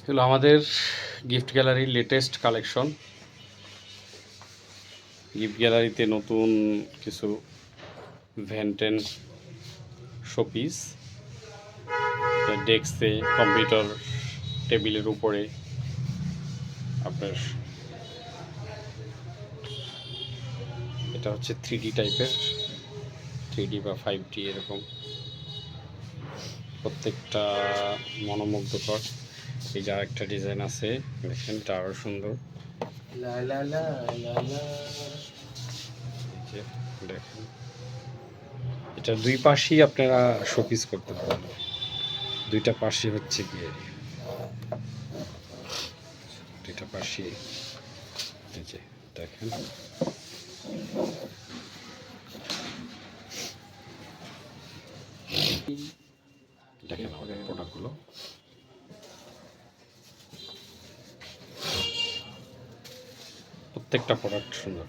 হলো আমাদের গিফট গ্যালারির লেটেস্ট কালেকশন। গিফট গ্যালারিতে নতুন কিছু ভ্যান্টেন শোপিস, ডেস্কে, কম্পিউটার টেবিলের উপরে আপনার এটা হচ্ছে 3D টাইপের, 3D বা 5D এরকম, প্রত্যেকটা মনোমুগ্ধকর। এই যে আরেকটা ডিজাইন আছে, দেখেন এটা আরও সুন্দর। দেখেন এটা দুই পাশেই আপনারা শোপিস করতে পারেন, দুইটা পাশে হচ্ছে গিয়ে দুইটা পাশে। এই যে দেখেন দেখেন আমাদের প্রোডাক্টগুলো। প্রত্যেকটা প্রোডাক্ট সুন্দর।